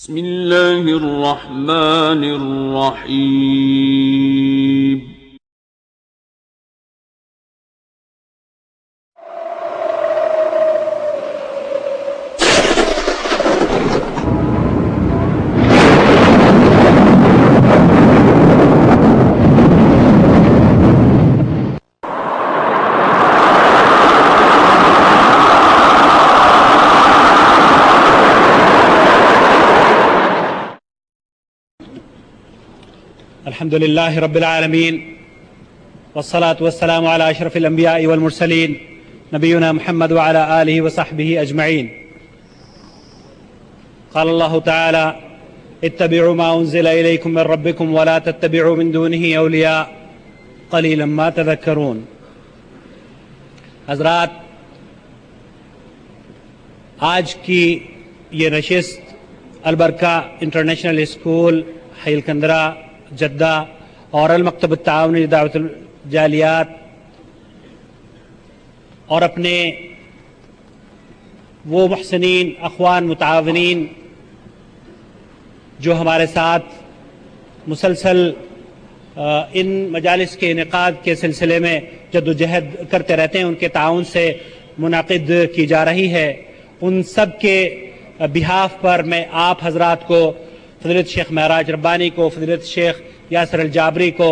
بسم اللہ الرحمن الرحیم الحمد لله رب العالمين والصلاة والسلام على أشرف الأنبياء والمرسلين نبينا محمد وعلى آله وصحبه أجمعين. قال الله تعالى: اتبعوا ما أنزل إليكم من ربكم ولا تتبعوا من دونه أولياء قليلا ما تذكرون. حضرات، آج کی یہ نشست البرکہ انٹرنیشنل اسکول حی الکندرہ جدہ اور المکتب التعاونی دعوت الجالیات اور اپنے وہ محسنین اخوان متعاونین جو ہمارے ساتھ مسلسل ان مجالس کے انعقاد کے سلسلے میں جد و جہد کرتے رہتے ہیں، ان کے تعاون سے منعقد کی جا رہی ہے، ان سب کے بہاف پر میں آپ حضرات کو، فضیلت شیخ معراج ربانی کو، فضیلت شیخ یاسر الجابری کو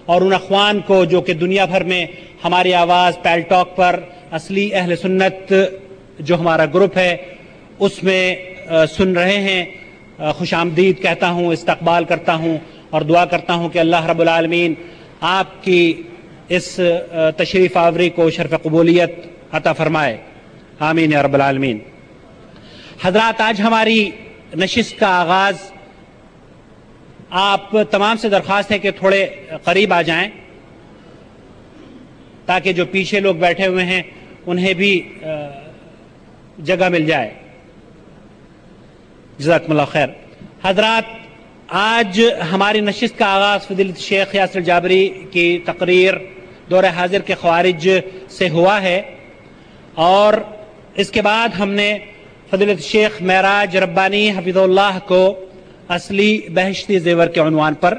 اور ان اخوان کو جو کہ دنیا بھر میں ہماری آواز پیل ٹاک پر اصلی اہل سنت جو ہمارا گروپ ہے اس میں سن رہے ہیں، خوش آمدید کہتا ہوں، استقبال کرتا ہوں اور دعا کرتا ہوں کہ اللہ رب العالمین آپ کی اس تشریف آوری کو شرف قبولیت عطا فرمائے، آمین یا رب العالمین. حضرات، آج ہماری نشست کا آغاز، آپ تمام سے درخواست ہے کہ تھوڑے قریب آ جائیں تاکہ جو پیچھے لوگ بیٹھے ہوئے ہیں انہیں بھی جگہ مل جائے. جزاکم اللہ خیر. حضرات، آج ہماری نشست کا آغاز فضیلت شیخ یاسر الجابری کی تقریر دور حاضر کے خوارج سے ہوا ہے، اور اس کے بعد ہم نے فضیلت شیخ معراج ربانی حفظہ اللہ کو اصلی بہشتی زیور کے عنوان پر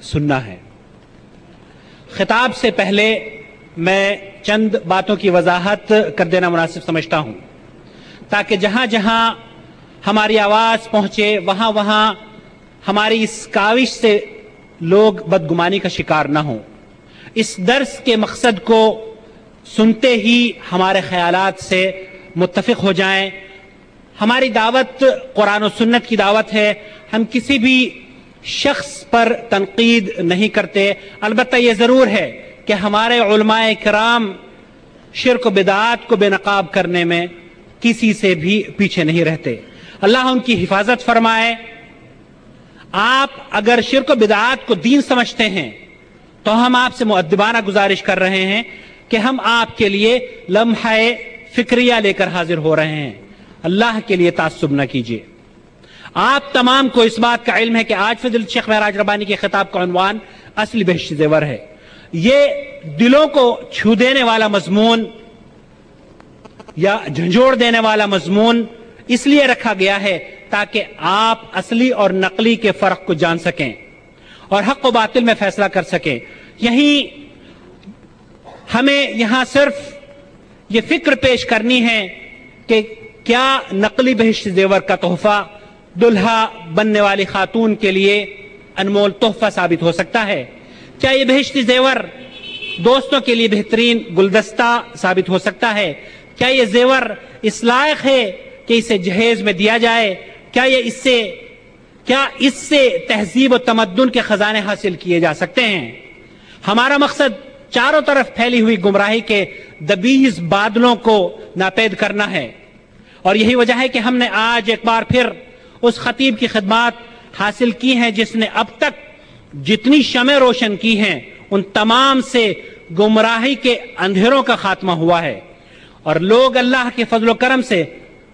سننا ہے. خطاب سے پہلے میں چند باتوں کی وضاحت کر دینا مناسب سمجھتا ہوں تاکہ جہاں جہاں ہماری آواز پہنچے وہاں وہاں ہماری اس کاوش سے لوگ بدگمانی کا شکار نہ ہوں. اس درس کے مقصد کو سنتے ہی ہمارے خیالات سے متفق ہو جائیں. ہماری دعوت قرآن و سنت کی دعوت ہے، ہم کسی بھی شخص پر تنقید نہیں کرتے. البتہ یہ ضرور ہے کہ ہمارے علماء کرام شرک و بدعات کو بے نقاب کرنے میں کسی سے بھی پیچھے نہیں رہتے. اللہ ان کی حفاظت فرمائے. آپ اگر شرک و بدعات کو دین سمجھتے ہیں تو ہم آپ سے مؤدبانہ گزارش کر رہے ہیں کہ ہم آپ کے لیے لمحہ فکریہ لے کر حاضر ہو رہے ہیں. اللہ کے لیے تعصب نہ کیجیے. آپ تمام کو اس بات کا علم ہے کہ آج فضیلت شیخ معراج ربانی کے خطاب کا عنوان اصلی بہشتی زیور ہے. یہ دلوں کو چھو دینے والا مضمون یا جھنجھوڑ دینے والا مضمون اس لیے رکھا گیا ہے تاکہ آپ اصلی اور نقلی کے فرق کو جان سکیں اور حق و باطل میں فیصلہ کر سکیں. ہمیں یہاں صرف یہ فکر پیش کرنی ہے کہ کیا نقلی بہشتی زیور کا تحفہ دلہا بننے والی خاتون کے لیے انمول تحفہ ثابت ہو سکتا ہے؟ کیا یہ بہشتی زیور دوستوں کے لیے بہترین گلدستہ ثابت ہو سکتا ہے؟ کیا یہ زیور اس لائق ہے کہ اسے جہیز میں دیا جائے؟ کیا اس سے تہذیب و تمدن کے خزانے حاصل کیے جا سکتے ہیں؟ ہمارا مقصد چاروں طرف پھیلی ہوئی گمراہی کے دبیز بادلوں کو ناپید کرنا ہے، اور یہی وجہ ہے کہ ہم نے آج ایک بار پھر اس خطیب کی خدمات حاصل کی ہیں جس نے اب تک جتنی شمع روشن کی ہیں ان تمام سے گمراہی کے اندھیروں کا خاتمہ ہوا ہے، اور لوگ اللہ کے فضل و کرم سے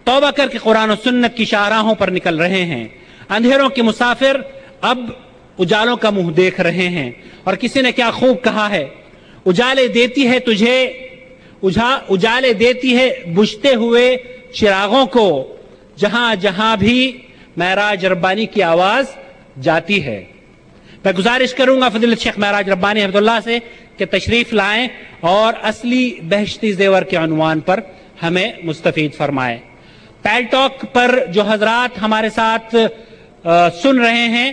توبہ کر کے قرآن و سنت کی شاہراہوں پر نکل رہے ہیں. اندھیروں کے مسافر اب اجالوں کا منہ دیکھ رہے ہیں. اور کسی نے کیا خوب کہا ہے، اجالے دیتی ہے تجھے، اجالے دیتی ہے بجھتے ہوئے چراغوں کو، جہاں جہاں بھی معراج ربانی کی آواز جاتی ہے۔ میں گزارش کروں گا فضیلت شیخ معراج ربانی حفظ اللہ سے کہ تشریف لائیں اور اصلی بہشتی زیور کے عنوان پر ہمیں مستفید فرمائیں۔ پیل ٹاک پر جو حضرات ہمارے ساتھ سن رہے ہیں،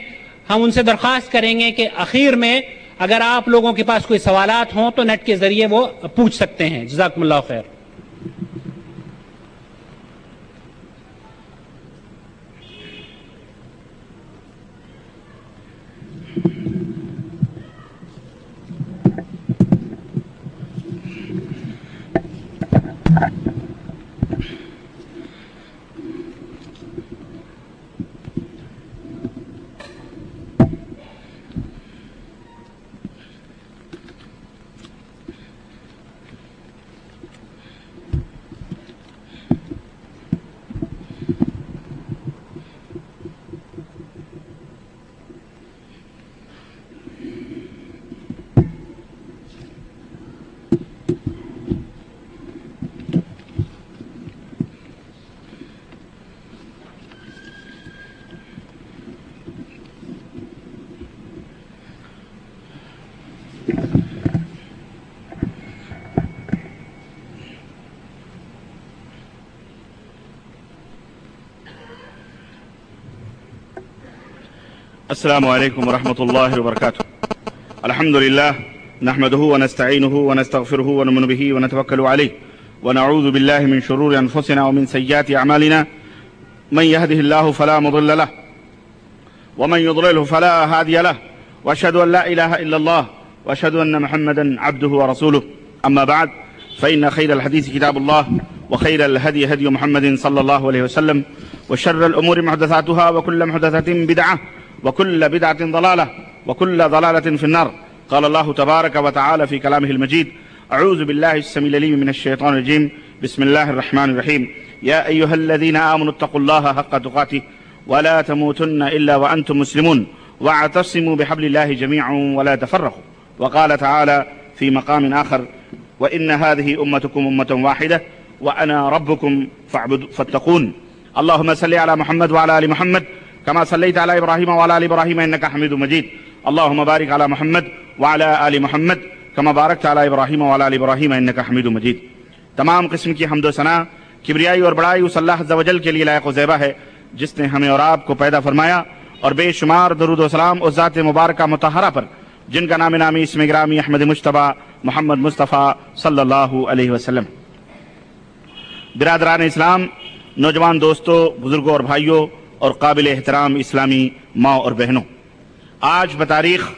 ہم ان سے درخواست کریں گے کہ اخیر میں اگر آپ لوگوں کے پاس کوئی سوالات ہوں تو نیٹ کے ذریعے وہ پوچھ سکتے ہیں۔ جزاکم اللہ خیر۔ السلام عليكم ورحمة الله وبركاته. الحمد لله نحمده ونستعينه ونستغفره ونؤمن به ونتوكل عليه ونعوذ بالله من شرور أنفسنا ومن سيئات أعمالنا من يهده الله فلا مضل له ومن يضلله فلا هادي له وأشهد أن لا إله إلا الله وأشهد أن محمدا عبده ورسوله. أما بعد فإن خير الحديث كتاب الله وخير الهدي هدي محمد صلى الله عليه وسلم وشر الأمور محدثاتها وكل محدثة بدعة وكل بدعة ضلالة وكل ضلالة في النار. قال الله تبارك وتعالى في كلامه المجيد: أعوذ بالله السميع العليم من الشيطان الرجيم. بسم الله الرحمن الرحيم. يا أيها الذين آمنوا اتقوا الله حق تقاته ولا تموتن إلا وأنتم مسلمون واعتصموا بحبل الله جميعا ولا تفرقوا. وقال تعالى في مقام آخر: وإن هذه أمتكم أمة واحدة وأنا ربكم فاتقون. اللهم صل على محمد وعلى آل محمد كما صليت على إبراهيم وعلى آل إبراهيم إنك حميد مجيد. اللهم بارك على محمد وعلى آل محمد كما باركت على إبراهيم وعلى آل إبراهيم إنك حميد مجيد. تمام قسم کی حمد و ثنا، کبریائی اور بڑائی اس اللہ عز و جل کے لیے لائق و زیبا ہے جس نے ہمیں اور آپ کو پیدا فرمایا، اور بے شمار درود و سلام اس ذات مبارکہ مطہرہ پر جن کا نام نامی اسم گرامی احمد مجتبیٰ محمد مصطفیٰ صلی اللہ علیہ وسلم۔ برادران اسلام، نوجوان دوستوں، بزرگوں اور بھائیوں اور قابل احترام اسلامی ماں اور بہنوں، آج بتاریخ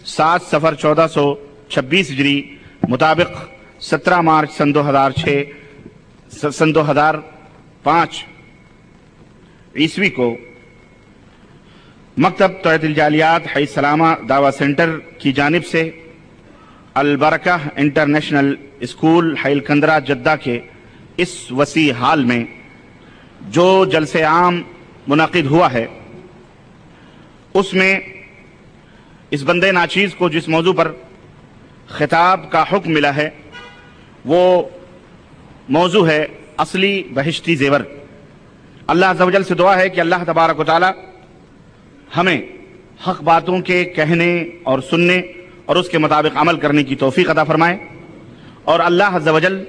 7 صفر 1426 ہجری مطابق 17 مارچ سن 2005 عیسوی کو مکتب توحید الجالیات حی السلامہ دعویٰ سینٹر کی جانب سے البرکہ انٹرنیشنل اسکول حی الکندرہ جدہ کے اس وسیع ہال میں جو جلسہ عام منعقد ہوا ہے، اس میں اس بندے ناچیز کو جس موضوع پر خطاب کا حکم ملا ہے وہ موضوع ہے اصلی بہشتی زیور۔ اللہ عز و جل سے دعا ہے کہ اللہ تبارک و تعالی ہمیں حق باتوں کے کہنے اور سننے اور اس کے مطابق عمل کرنے کی توفیق عطا فرمائے، اور اللہ عز و جل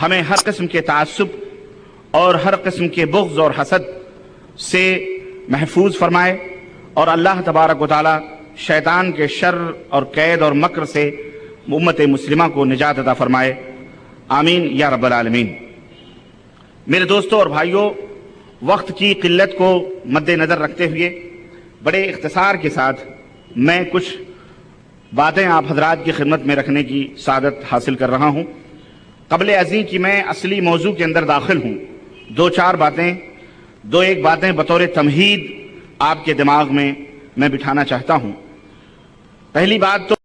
ہمیں ہر قسم کے تعصب اور ہر قسم کے بغض اور حسد سے محفوظ فرمائے، اور اللہ تبارک و تعالی شیطان کے شر اور قید اور مکر سے امت مسلمہ کو نجات عطا فرمائے، آمین یا رب العالمین۔ میرے دوستوں اور بھائیوں، وقت کی قلت کو مد نظر رکھتے ہوئے بڑے اختصار کے ساتھ میں کچھ باتیں آپ حضرات کی خدمت میں رکھنے کی سعادت حاصل کر رہا ہوں۔ قبل ازیں کہ میں اصلی موضوع کے اندر داخل ہوں، دو ایک باتیں بطور تمہید آپ کے دماغ میں بٹھانا چاہتا ہوں۔ پہلی بات تو